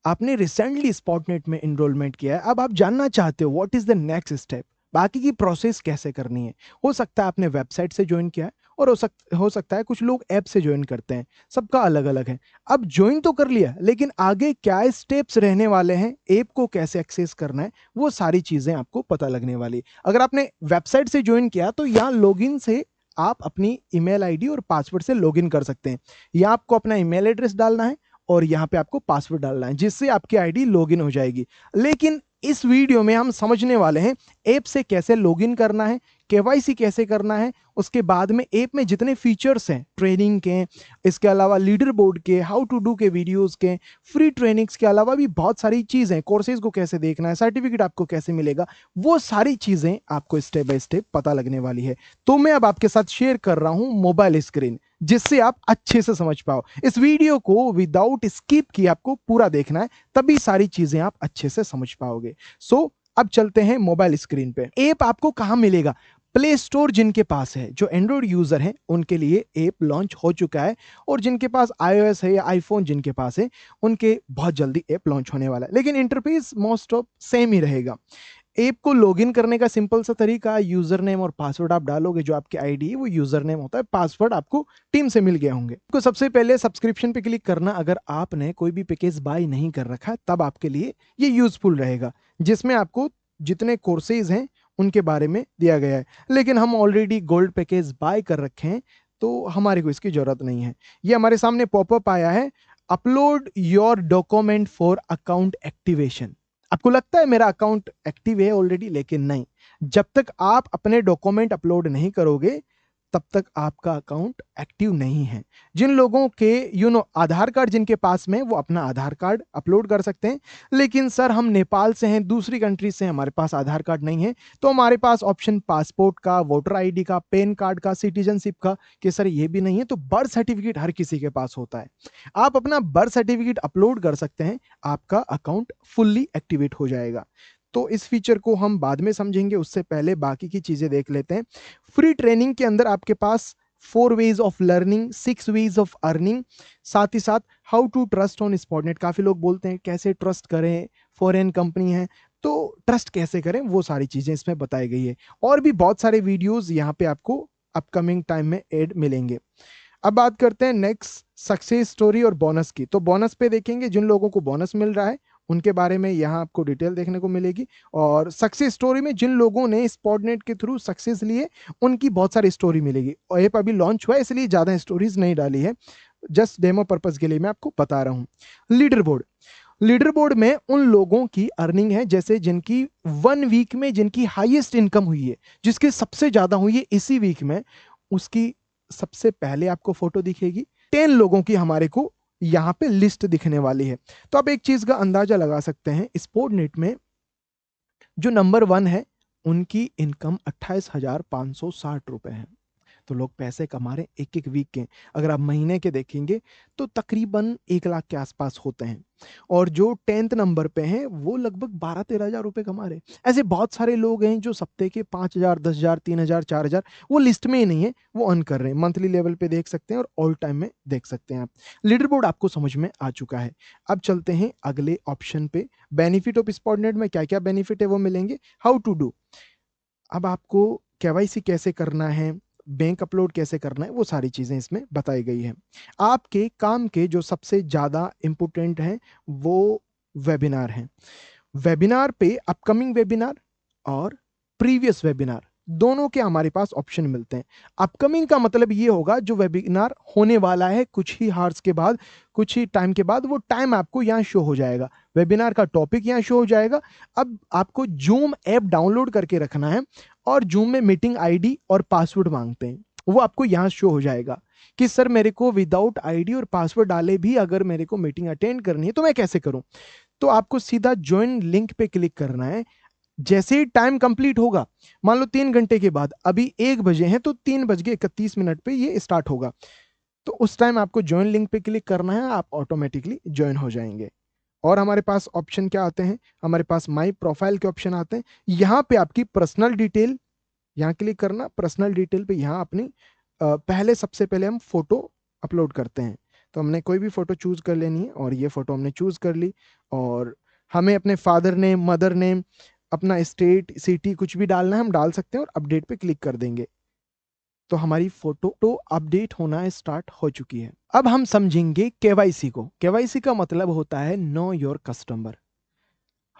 आपने रिसेंटली स्पॉटनेट में एनरोलमेंट किया है, अब आप जानना चाहते हो what is the next step, बाकी की प्रोसेस कैसे करनी है। हो सकता है आपने वेबसाइट से ज्वाइन किया है और हो सकता है कुछ लोग ऐप से ज्वाइन करते हैं, सबका अलग अलग है। अब ज्वाइन तो कर लिया, लेकिन आगे क्या स्टेप्स रहने वाले हैं, ऐप को कैसे एक्सेस करना है, वो सारी चीजें आपको पता लगने वाली। अगर आपने वेबसाइट से ज्वाइन किया तो यहाँ लॉगिन से आप अपनी ईमेल आईडी और पासवर्ड से लॉगिन कर सकते हैं। यहाँ आपको अपना ईमेल एड्रेस डालना है और यहाँ पे आपको पासवर्ड डालना है, जिससे आपकी आईडी लॉगिन हो जाएगी। लेकिन इस वीडियो में हम समझने वाले हैं ऐप से कैसे लॉगिन करना है, केवाईसी कैसे करना है, उसके बाद में ऐप में जितने फीचर्स हैं ट्रेनिंग के, इसके अलावा लीडर बोर्ड के, हाउ टू डू के वीडियोस के, फ्री ट्रेनिंग्स के अलावा भी बहुत सारी चीजें, कोर्सेज को कैसे देखना है, सर्टिफिकेट आपको कैसे मिलेगा, वो सारी चीजें आपको स्टेप बाय स्टेप पता लगने वाली है। तो मैं अब आपके साथ शेयर कर रहा हूं मोबाइल स्क्रीन, जिससे आप अच्छे से समझ पाओ। इस वीडियो को विदाउट स्किप किए आपको पूरा देखना है, तभी सारी चीजें आप अच्छे से समझ पाओगे। अब चलते हैं मोबाइल स्क्रीन पे। ऐप आपको कहां मिलेगा? प्ले स्टोर जिनके पास है, जो एंड्रॉइड यूजर हैं, उनके लिए ऐप लॉन्च हो चुका है, और जिनके पास आईओएस है या आईफोन जिनके पास है, उनके बहुत जल्दी ऐप लॉन्च होने वाला है। लेकिन इंटरफेस मोस्ट ऑफ सेम ही रहेगा। ऐप को लॉगिन करने का सिंपल सा तरीका, यूजर नेम और पासवर्ड आप डालोगे, जो आपकी आईडी है वो यूजर नेम होता है, पासवर्ड आपको टीम से मिल गया होंगे। तो सबसे पहले सब्सक्रिप्शन पे क्लिक करना, अगर आपने कोई भी पैकेज बाय नहीं कर रखा तब आपके लिए ये यूजफुल रहेगा, जिसमें आपको जितने कोर्सेज हैं उनके बारे में दिया गया है। लेकिन हम ऑलरेडी गोल्ड पैकेज बाय कर रखे हैं, तो हमारे को इसकी जरूरत नहीं है। ये हमारे सामने पॉपअप आया है, upload your document for account activation. आपको लगता है मेरा अकाउंट एक्टिव है ऑलरेडी, लेकिन नहीं। जब तक आप अपने डॉक्यूमेंट अपलोड नहीं करोगे तब तक आपका अकाउंट एक्टिव नहीं है। जिन लोगों के आधार कार्ड जिनके पास में, वो अपना आधार कार्ड अपलोड कर सकते हैं। लेकिन सर हम नेपाल से हैं, दूसरी कंट्री से, हमारे पास आधार कार्ड नहीं है, तो हमारे पास ऑप्शन पासपोर्ट का, वोटर आईडी का, पैन कार्ड का, सिटीजनशिप का, कि सर ये भी नहीं है, तो बर्थ सर्टिफिकेट हर किसी के पास होता है। आप अपना बर्थ सर्टिफिकेट अपलोड कर सकते हैं, आपका अकाउंट फुल्ली एक्टिवेट हो जाएगा। तो इस फीचर को हम बाद में समझेंगे, उससे पहले बाकी की चीजें देख लेते हैं। फ्री ट्रेनिंग के अंदर आपके पास 4 ways of learning, 6 ways of earning, साथ ही साथ हाउ टू ट्रस्ट ऑन स्पॉटनेट। काफी लोग बोलते हैं कैसे ट्रस्ट करें, फॉरेन कंपनी है तो ट्रस्ट कैसे करें, वो सारी चीजें इसमें बताई गई है। और भी बहुत सारे वीडियोस यहाँ पे आपको अपकमिंग टाइम में ऐड मिलेंगे। अब बात करते हैं नेक्स्ट सक्सेस स्टोरी और बोनस की। तो बोनस पे देखेंगे, जिन लोगों को बोनस मिल रहा है उनके बारे में यहाँ आपको डिटेल देखने को मिलेगी। और सक्सेस स्टोरी में जिन लोगों ने स्पॉटनेट के थ्रू सक्सेस लिए, उनकी बहुत सारी स्टोरी मिलेगी। और ऐप अभी लॉन्च हुआ है, इसलिए ज्यादा स्टोरीज नहीं डाली है, जस्ट डेमो पर्पज के लिए मैं आपको बता रहा हूँ। लीडर बोर्ड, लीडर बोर्ड में उन लोगों की अर्निंग है, जैसे जिनकी 1 वीक में जिनकी हाईएस्ट इनकम हुई है, जिसकी सबसे ज्यादा हुई है इसी वीक में, उसकी सबसे पहले आपको फोटो दिखेगी। 10 लोगों की हमारे को यहां पे लिस्ट दिखने वाली है। तो आप एक चीज का अंदाजा लगा सकते हैं, स्पॉटनेट में जो नंबर 1 है, उनकी इनकम 28,560 रुपए है। तो लोग पैसे कमा रहे हैं एक एक वीक के। अगर आप महीने के देखेंगे तो तकरीबन 1 लाख के आसपास होते हैं। और जो 10th नंबर पे हैं, वो लगभग 12-13 हजार रुपए कमा रहे हैं। ऐसे बहुत सारे लोग हैं जो सप्ते के 5,000, 10,000, 3,000, 4,000, वो लिस्ट में ही नहीं है, वो अर्न कर रहे हैं। मंथली लेवल पे देख सकते हैं और ऑल टाइम में देख सकते हैं आप। लीडर बोर्ड आपको समझ में आ चुका है। अब चलते हैं अगले ऑप्शन पे। बेनिफिट ऑफ स्पॉटनेट में क्या क्या बेनिफिट है वो मिलेंगे। हाउ टू डू, अब आपको केवाईसी कैसे करना है, बैंक अपलोड कैसे करना है, वो सारी चीजें इसमें बताई गई है। आपके काम के जो सबसे ज्यादा इंपोर्टेंट हैं वो वेबिनार हैं। वेबिनार पे अपकमिंग वेबिनार और प्रीवियस वेबिनार दोनों के हमारे पास ऑप्शन मिलते हैं। अपकमिंग का मतलब ये होगा जो वेबिनार होने वाला है कुछ ही हार्स के बाद, कुछ ही टाइम के बाद, वो टाइम आपको यहाँ शो हो जाएगा, वेबिनार का टॉपिक यहाँ शो हो जाएगा। अब आपको जूम ऐप डाउनलोड करके रखना है, और जूम में मीटिंग आईडी और पासवर्ड मांगते हैं, वो आपको यहाँ शो हो जाएगा कि सर मेरे को विदाउट आईडी और पासवर्ड डाले भी अगर मेरे को मीटिंग अटेंड करनी है तो मैं कैसे करूं। तो आपको सीधा ज्वाइन लिंक पे क्लिक करना है। जैसे ही टाइम कंप्लीट होगा, मान लो 3 घंटे के बाद, अभी 1 बजे हैं तो 3 बज के 31 मिनट पे ये स्टार्ट होगा, तो उस टाइम आपको ज्वाइन लिंक पे क्लिक करना है, आप ऑटोमेटिकली ज्वाइन हो जाएंगे। और हमारे पास ऑप्शन क्या आते हैं, हमारे पास माई प्रोफाइल के ऑप्शन आते हैं। यहाँ पे आपकी पर्सनल डिटेल, यहाँ क्लिक करना, पर्सनल डिटेल पे यहाँ अपनी पहले सबसे पहले हम फोटो अपलोड करते हैं। तो हमने कोई भी फ़ोटो चूज़ कर लेनी है और ये फ़ोटो हमने चूज़ कर ली और हमें अपने फादर नेम, मदर नेम, अपना स्टेट, सिटी कुछ भी डालना है हम डाल सकते हैं और अपडेट पे क्लिक कर देंगे। तो हमारी फ़ोटो तो अपडेट होना स्टार्ट हो चुकी है। अब हम समझेंगे केवाईसी को। केवाईसी का मतलब होता है know your customer.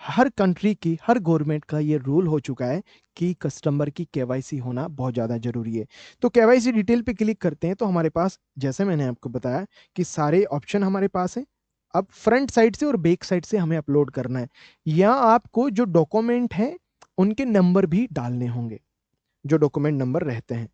Her country की, हर गवर्नमेंट का ये रूल हो चुका है कि कस्टमर की केवाईसी होना बहुत ज़्यादा ज़रूरी है। तो केवाईसी डिटेल पे क्लिक करते हैं तो हमारे पास, जैसे मैंने आपको बताया कि सारे ऑप्शन हमारे पास हैं। अब फ्रंट साइड से और बैक साइड से हमें अपलोड करना है। या आपको जो डॉक्यूमेंट हैं, उनके नंबर भी डालने होंगे, जो डॉक्यूमेंट नंबर रहते हैं।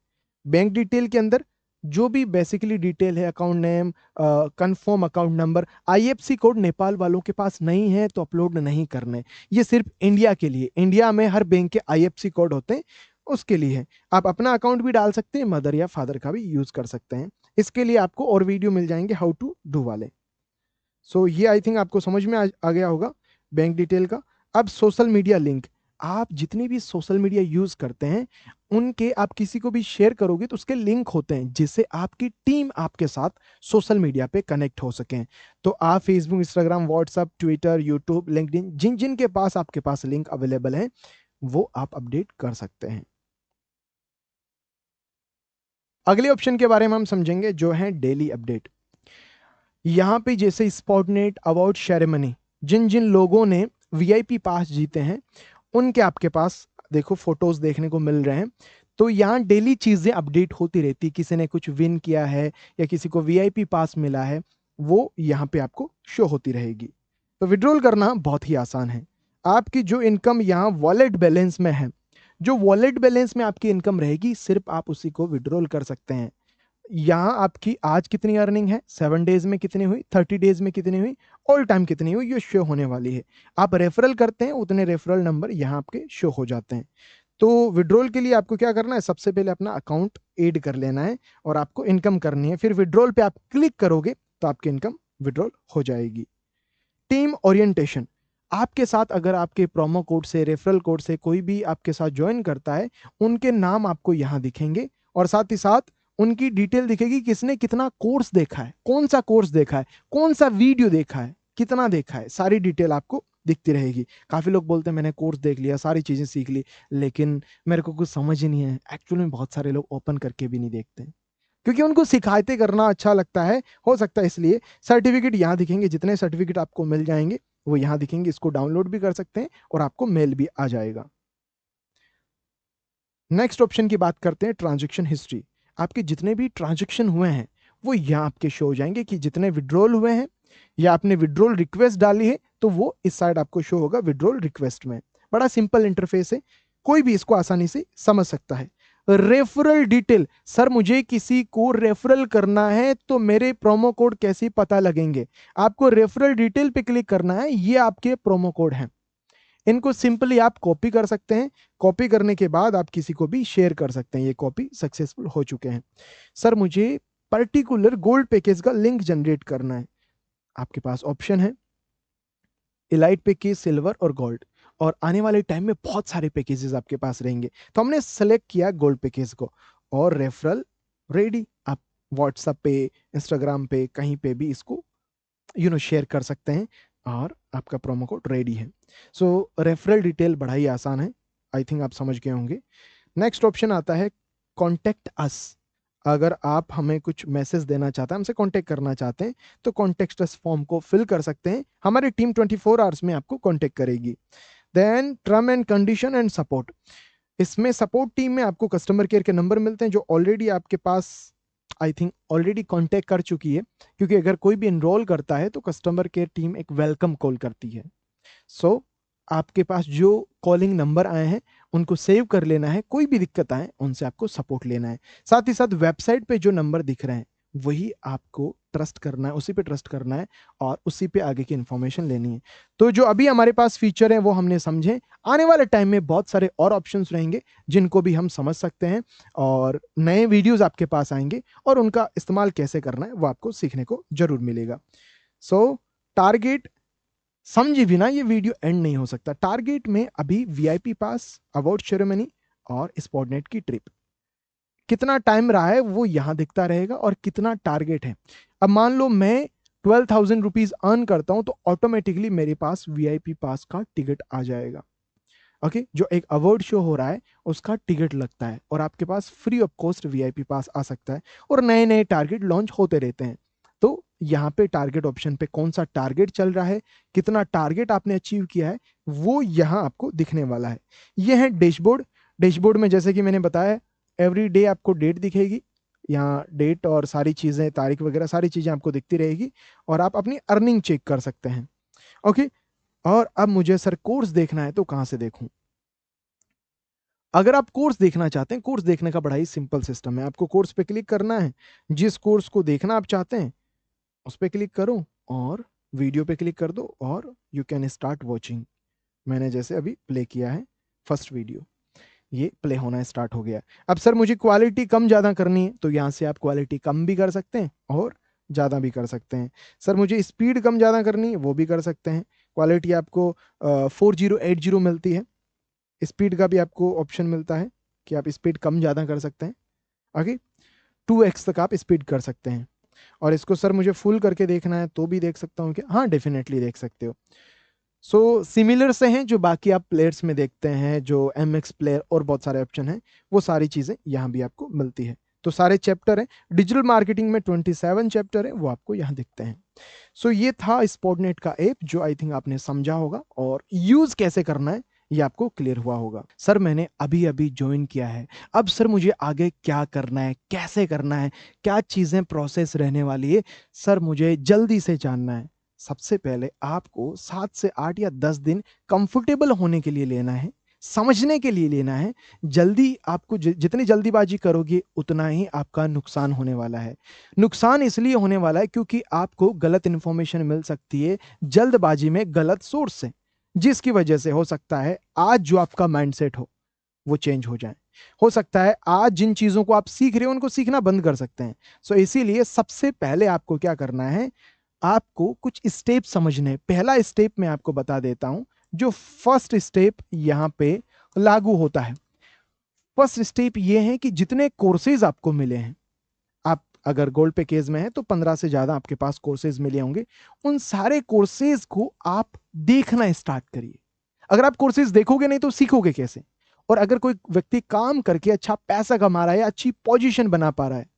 बैंक डिटेल के अंदर जो भी बेसिकली डिटेल है, account name, confirm account number, IFSC code Nepal वालों के पास नहीं है तो अपलोड नहीं करने। ये सिर्फ इंडिया के लिए, इंडिया में हर बैंक के आईएफएससी कोड होते हैं, उसके लिए है। आप अपना अकाउंट भी डाल सकते हैं, मदर या फादर का भी यूज कर सकते हैं। इसके लिए आपको और वीडियो मिल जाएंगे हाउ टू डू वाले। सो ये आई थिंक आपको समझ में आ गया होगा बैंक डिटेल का। अब सोशल मीडिया लिंक, आप जितने भी सोशल मीडिया यूज करते हैं उनके आप किसी को भी शेयर करोगे तो उसके लिंक होते हैं जिससे आपकी टीम आपके साथ सोशल मीडिया पे कनेक्ट हो सकें। तो आप Facebook, Instagram, WhatsApp, Twitter, YouTube, LinkedIn, जिन जिन के पास आपके पास लिंक अवेलेबल है वो आप अपडेट कर सकते हैं। अगले ऑप्शन के बारे में हम समझेंगे जो है डेली अपडेट। यहाँ पे जैसे स्पॉटनेट अवार्ड सेरेमनी, जिन जिन लोगों ने वीआईपी पास जीते हैं उनके आपके पास देखो फोटोज देखने को मिल रहे हैं। तो यहाँ डेली चीजें अपडेट होती रहती, किसी ने कुछ विन किया है या किसी को वीआईपी पास मिला है, वो यहाँ पे आपको शो होती रहेगी। तो विड्रॉल करना बहुत ही आसान है। आपकी जो इनकम यहाँ वॉलेट बैलेंस में है, जो वॉलेट बैलेंस में आपकी इनकम रहेगी सिर्फ आप उसी को विड्रॉल कर सकते हैं। यहाँ आपकी आज कितनी अर्निंग है, 7 डेज में कितनी हुई, 30 डेज में कितनी हुई, ऑल टाइम कितनी हुई, ये शो होने वाली है। आप रेफरल करते हैं उतने रेफरल नंबर यहाँ आपके शो हो जाते हैं। तो विड्रॉल के लिए आपको क्या करना है, सबसे पहले अपना अकाउंट ऐड कर लेना है और आपको इनकम करनी है। फिर विड्रॉल पे आप क्लिक करोगे तो आपकी इनकम विड्रॉल हो जाएगी। टीम ओरिएंटेशन, आपके साथ अगर आपके प्रोमो कोड से, रेफरल कोड से कोई भी आपके साथ ज्वाइन करता है उनके नाम आपको यहाँ दिखेंगे और साथ ही साथ उनकी डिटेल दिखेगी, किसने कितना कोर्स देखा है, कौन सा कोर्स देखा है, कौन सा वीडियो देखा है, कितना देखा है, सारी डिटेल आपको दिखती रहेगी। काफी लोग बोलते हैं मैंने कोर्स देख लिया, सारी चीजें सीख ली, लेकिन मेरे को कुछ समझ ही नहीं है। एक्चुअली में बहुत सारे लोग ओपन करके भी नहीं देखते क्योंकि उनको शिकायतें करना अच्छा लगता है, हो सकता है इसलिए। सर्टिफिकेट यहाँ दिखेंगे, जितने सर्टिफिकेट आपको मिल जाएंगे वो यहाँ दिखेंगे, इसको डाउनलोड भी कर सकते हैं और आपको मेल भी आ जाएगा। नेक्स्ट ऑप्शन की बात करते हैं, ट्रांजैक्शन हिस्ट्री। आपके जितने भी ट्रांजैक्शन हुए हैं वो यहाँ आपके शो हो जाएंगे कि जितने विड्रॉल हुए हैं या आपने विड्रॉल रिक्वेस्ट डाली है तो वो इस साइड आपको शो होगा विड्रॉल रिक्वेस्ट में। बड़ा सिंपल इंटरफेस है, कोई भी इसको आसानी से समझ सकता है। रेफरल डिटेल, सर मुझे किसी को रेफरल करना है तो मेरे प्रोमो कोड कैसे पता लगेंगे? आपको रेफरल डिटेल पे क्लिक करना है, ये आपके प्रोमो कोड हैं। इनको सिंपली आप कॉपी कर सकते हैं। कॉपी करने के बाद आप किसी को भी शेयर कर सकते हैं। ये कॉपी सक्सेसफुल हो चुके हैं। सर मुझे पर्टिकुलर गोल्ड पैकेज का लिंक जनरेट करना है, आपके पास ऑप्शन है इलाइट पैकेज, सिल्वर और गोल्ड, और आने वाले टाइम में बहुत सारे पैकेजेस आपके पास रहेंगे। तो हमने सेलेक्ट किया गोल्ड पैकेज को और रेफरल रेडी। आप व्हाट्सएप पे, इंस्टाग्राम पे, कहीं पे भी इसको शेयर कर सकते हैं और आपका प्रोमो कोड रेडी है। सो रेफरल डिटेल बड़ा ही आसान है, आई थिंक आप समझ गए होंगे। नेक्स्ट ऑप्शन आता है कॉन्टेक्ट अस। अगर आप हमें कुछ मैसेज देना चाहते हैं, हमसे कॉन्टेक्ट करना चाहते हैं तो कॉन्टेक्ट अस फॉर्म को फिल कर सकते हैं, हमारी टीम 24 आवर्स में आपको कॉन्टेक्ट करेगी। Then term and condition and support, इसमें सपोर्ट टीम में आपको कस्टमर केयर के नंबर मिलते हैं जो ऑलरेडी आपके पास आई थिंक ऑलरेडी कांटेक्ट कर चुकी है, क्योंकि अगर कोई भी इनरोल करता है तो कस्टमर केयर टीम एक वेलकम कॉल करती है। सो आपके पास जो कॉलिंग नंबर आए हैं उनको सेव कर लेना है, कोई भी दिक्कत आए उनसे आपको सपोर्ट लेना है। साथ ही साथ वेबसाइट पे जो नंबर दिख रहे हैं वही आपको ट्रस्ट करना है, उसी पे ट्रस्ट करना है और उसी पे आगे की इंफॉर्मेशन लेनी है। तो जो अभी हमारे पास फीचर है वो हमने समझे, आने वाले टाइम में बहुत सारे और ऑप्शंस रहेंगे जिनको भी हम समझ सकते हैं और नए वीडियोस आपके पास आएंगे और उनका इस्तेमाल कैसे करना है वो आपको सीखने को जरूर मिलेगा। सो टारगेट समझे बिना ये वीडियो एंड नहीं हो सकता। टारगेट में अभी वीआईपी पास, अवार्ड सेरेमनी और स्पॉटनेट की ट्रिप, कितना टाइम रहा है वो यहाँ दिखता रहेगा और कितना टारगेट है। अब मान लो मैं 12,000 रुपीज अर्न करता हूं तो ऑटोमेटिकली मेरे पास वीआईपी पास का टिकट आ जाएगा। ओके, जो एक अवार्ड शो हो रहा है उसका टिकट लगता है और आपके पास free of cost VIP pass आ सकता है और नए नए टारगेट लॉन्च होते रहते हैं। तो यहाँ पे टारगेट ऑप्शन पे कौन सा टारगेट चल रहा है, कितना टारगेट आपने अचीव किया है, वो यहाँ आपको दिखने वाला है। ये है डैशबोर्ड। डैशबोर्ड में जैसे कि मैंने बताया एवरी डे आपको डेट दिखेगी, यहाँ डेट और सारी चीजें, तारीख वगैरह सारी चीजें आपको दिखती रहेगी और आप अपनी अर्निंग चेक कर सकते हैं। ओके, और अब मुझे सर कोर्स देखना है तो कहां से देखूं? अगर आप कोर्स देखना चाहते हैं, कोर्स देखने का बड़ा ही सिंपल सिस्टम है। आपको कोर्स पे क्लिक करना है, जिस कोर्स को देखना आप चाहते हैं उस पे क्लिक करो और वीडियो पे क्लिक कर दो और यू कैन स्टार्ट वॉचिंग। मैंने जैसे अभी प्ले किया है फर्स्ट वीडियो, ये प्ले होना स्टार्ट हो गया। अब सर मुझे क्वालिटी कम ज़्यादा करनी है तो यहाँ से आप क्वालिटी कम भी कर सकते हैं और ज़्यादा भी कर सकते हैं। सर मुझे स्पीड कम ज़्यादा करनी है वो भी कर सकते हैं। क्वालिटी आपको 4080 मिलती है, स्पीड का भी आपको ऑप्शन मिलता है कि आप स्पीड कम ज़्यादा कर सकते हैं। आगे 2x तक आप स्पीड कर सकते हैं। और इसको सर मुझे फुल करके देखना है तो भी देख सकता हूँ क्या? हाँ, डेफिनेटली देख सकते हो। सो सिमिलर से हैं जो बाकी आप प्लेयर्स में देखते हैं, जो MX प्लेयर और बहुत सारे ऑप्शन हैं, वो सारी चीज़ें यहाँ भी आपको मिलती है। तो सारे चैप्टर हैं, डिजिटल मार्केटिंग में 27 चैप्टर हैं, वो आपको यहाँ दिखते हैं। सो ये था स्पॉटनेट का ऐप जो आई थिंक आपने समझा होगा और यूज़ कैसे करना है ये आपको क्लियर हुआ होगा। सर मैंने अभी अभी ज्वाइन किया है, अब सर मुझे आगे क्या करना है, कैसे करना है, क्या चीज़ें प्रोसेस रहने वाली है, सर मुझे जल्दी से जानना है। सबसे पहले आपको 7 से 8 या 10 दिन कंफर्टेबल होने के लिए लेना है, समझने के लिए लेना है। जल्दी आपको जितनी जल्दीबाजी करोगे उतना ही आपका नुकसान होने वाला है। नुकसान इसलिए होने वाला है क्योंकि आपको गलत इंफॉर्मेशन मिल सकती है जल्दबाजी में गलत सोर्स से, जिसकी वजह से हो सकता है आज जो आपका माइंडसेट हो वो चेंज हो जाए। हो सकता है आज जिन चीजों को आप सीख रहे हो उनको सीखना बंद कर सकते हैं। सो इसीलिए सबसे पहले आपको क्या करना है, आपको कुछ स्टेप समझने हैं। पहला स्टेप मैं आपको बता देता हूं, जो फर्स्ट स्टेप यहां पे लागू होता है। फर्स्ट स्टेप ये है कि जितने कोर्सेज आपको मिले हैं, आप अगर गोल्ड पैकेज में है तो 15 से ज्यादा आपके पास कोर्सेज मिले होंगे, उन सारे कोर्सेज को आप देखना स्टार्ट करिए। अगर आप कोर्सेज देखोगे नहीं तो सीखोगे कैसे? और अगर कोई व्यक्ति काम करके अच्छा पैसा कमा रहा है, अच्छी पोजीशन बना पा रहा है,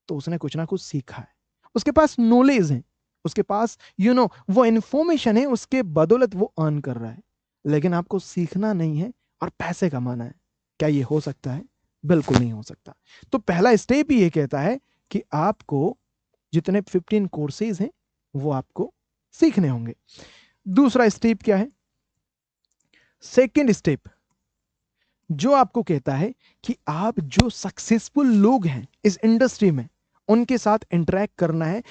तो उसने कुछ ना कुछ सीखा है, उसके पास नॉलेज है, उसके पास वो इंफॉर्मेशन है, उसके बदौलत वो अर्न कर रहा है। लेकिन आपको सीखना नहीं है और पैसे कमाना है। क्या ये हो सकता है? बिल्कुल नहीं हो सकता। तो पहला स्टेप ही ये कहता है कि आपको जितने 15 कोर्सेज हैं वो आपको सीखने होंगे। दूसरा स्टेप क्या है? सेकेंड स्टेप जो आपको कहता है कि आप जो सक्सेसफुल लोग हैं इस इंडस्ट्री में उनके साथ इंटरेक्ट करना है,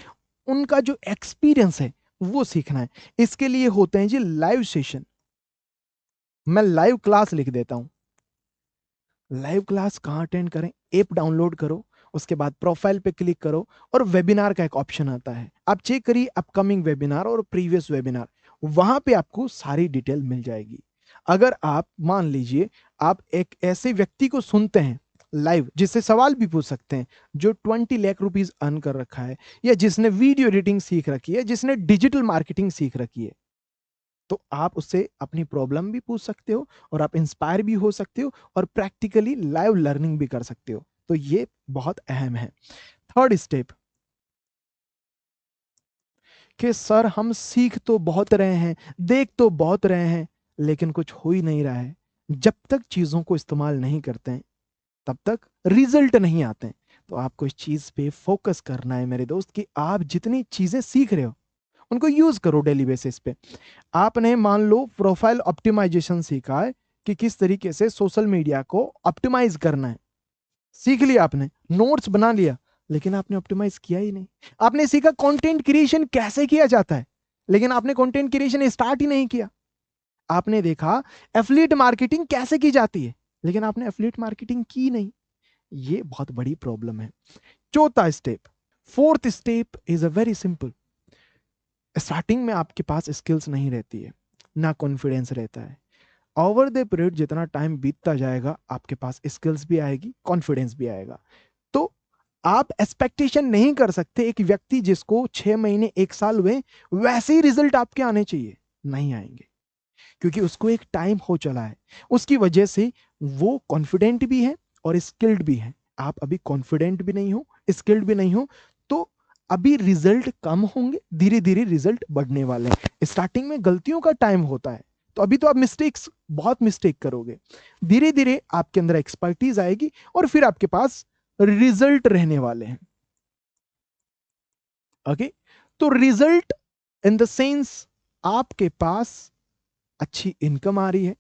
उनका जो एक्सपीरियंस है वो सीखना है। इसके लिए होते हैं जी लाइव सेशन। मैं लाइव क्लास लिख देता हूं। लाइव क्लास कहां अटेंड करें? ऐप डाउनलोड करो, उसके बाद प्रोफाइल पे क्लिक करो और वेबिनार का एक ऑप्शन आता है, आप चेक करिए अपकमिंग वेबिनार और प्रीवियस वेबिनार, वहां पे आपको सारी डिटेल मिल जाएगी। अगर आप मान लीजिए आप एक ऐसे व्यक्ति को सुनते हैं लाइव जिससे सवाल भी पूछ सकते हैं, जो 20 लाख रुपीस अर्न कर रखा है, या जिसने वीडियो एडिटिंग सीख रखी है, जिसने डिजिटल मार्केटिंग सीख रखी है, तो आप उससे अपनी प्रॉब्लम भी पूछ सकते हो और आप इंस्पायर भी हो सकते हो और प्रैक्टिकली लाइव लर्निंग भी कर सकते हो। तो ये बहुत अहम है। थर्ड स्टेप कि सर हम सीख तो बहुत रहे हैं, देख तो बहुत रहे हैं, लेकिन कुछ हो ही नहीं रहा है। जब तक चीजों को इस्तेमाल नहीं करते हैं तब तक रिजल्ट नहीं आते हैं। तो आपको इस चीज पे फोकस करना है मेरे दोस्त कि आप जितनी चीजें सीख रहे हो उनको यूज करो डेली बेसिस पे। आपने मान लो प्रोफाइल ऑप्टिमाइजेशन सीखा है कि किस तरीके से सोशल मीडिया को ऑप्टिमाइज करना है, सीख लिया आपने, नोट्स बना लिया, लेकिन आपने ऑप्टिमाइज किया ही नहीं। आपने सीखा कंटेंट क्रिएशन कैसे किया जाता है, लेकिन आपने कंटेंट क्रिएशन स्टार्ट ही नहीं किया। आपने देखा एफिलिएट मार्केटिंग कैसे की जाती है, लेकिन आपने एफिलिएट मार्केटिंग की नहीं। ये बहुत बड़ी प्रॉब्लम है। चौथा step, fourth step is a very simple. Starting में आपके पास स्किल्स नहीं रहती है, ना कॉन्फिडेंस रहता है। ओवर द पीरियड जितना टाइम बीतता जाएगा आपके पास स्किल्स भी आएगी, कॉन्फिडेंस भी आएगा। आप एक्सपेक्टेशन नहीं कर सकते एक व्यक्ति जिसको 6 महीने 1 साल हुए वैसे ही रिजल्ट आपके आने चाहिए, नहीं आएंगे, क्योंकि उसको एक टाइम हो चला है। उसकी वजह से वो कॉन्फिडेंट भी है और स्किल्ड भी है। आप अभी कॉन्फिडेंट भी नहीं हो, स्किल्ड भी नहीं हो, तो अभी रिजल्ट कम होंगे, धीरे धीरे रिजल्ट बढ़ने वाले हैं। स्टार्टिंग में गलतियों का टाइम होता है, तो अभी तो आप बहुत मिस्टेक करोगे। धीरे धीरे आपके अंदर एक्सपर्टीज आएगी और फिर आपके पास रिजल्ट रहने वाले हैं। ओके, तो रिजल्ट इन द सेंस आपके पास अच्छी इनकम आ रही है,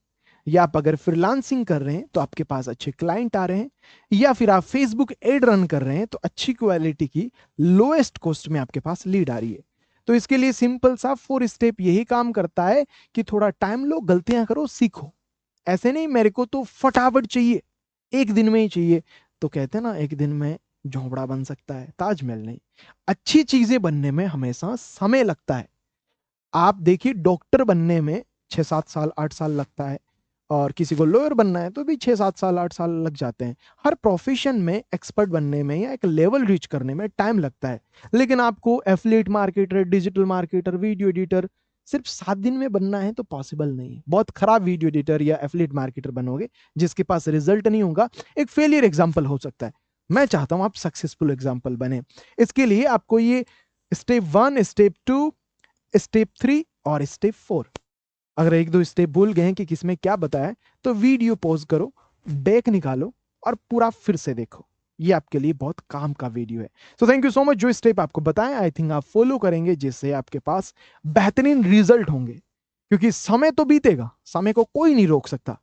या आप अगर फ्रीलांसिंग कर रहे हैं तो आपके पास अच्छे क्लाइंट आ रहे हैं, या फिर आप फेसबुक एड रन कर रहे हैं तो अच्छी क्वालिटी की लोएस्ट कॉस्ट में आपके पास लीड आ रही है। तो इसके लिए सिंपल सा 4 स्टेप यही काम करता है कि थोड़ा टाइम लो, गलतियां करो, सीखो। ऐसे नहीं मेरे को तो फटाफट चाहिए, एक दिन में ही चाहिए। तो कहते हैं ना, एक दिन में झोपड़ा बन सकता है, ताजमहल नहीं। अच्छी चीजें बनने में हमेशा समय लगता है। आप देखिए, डॉक्टर बनने में 6-7 साल 8 साल लगता है, और किसी को लॉयर बनना है तो भी 6-7 साल 8 साल लग जाते हैं। हर प्रोफेशन में एक्सपर्ट बनने में या एक लेवल रीच करने में टाइम लगता है। लेकिन आपको affiliate marketer, digital marketer, video editor सिर्फ 7 दिन में बनना है तो पॉसिबल नहीं है। बहुत खराब वीडियो एडिटर या एफिलिएट मार्केटर बनोगे जिसके पास रिजल्ट नहीं होगा, एक फेलियर एग्जाम्पल हो सकता है। मैं चाहता हूं आप सक्सेसफुल एग्जाम्पल बने। इसके लिए आपको ये स्टेप 1, स्टेप 2, स्टेप 3 और स्टेप 4, अगर एक दो स्टेप भूल गए हैं कि किसमें क्या बताया, तो वीडियो पॉज करो, बैक निकालो और पूरा फिर से देखो। ये आपके लिए बहुत काम का वीडियो है। तो थैंक यू सो मच। जो स्टेप आपको बताया, आई थिंक आप फॉलो करेंगे, जिससे आपके पास बेहतरीन रिजल्ट होंगे। क्योंकि समय तो बीतेगा, समय को कोई नहीं रोक सकता,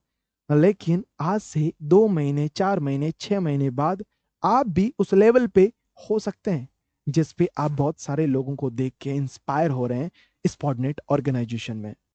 लेकिन आज से 2 महीने, 4 महीने, 6 महीने बाद आप भी उस लेवल पे हो सकते हैं जिस पे आप बहुत सारे लोगों को देख के इंस्पायर हो रहे हैं स्पॉटनेट ऑर्गेनाइजेशन में।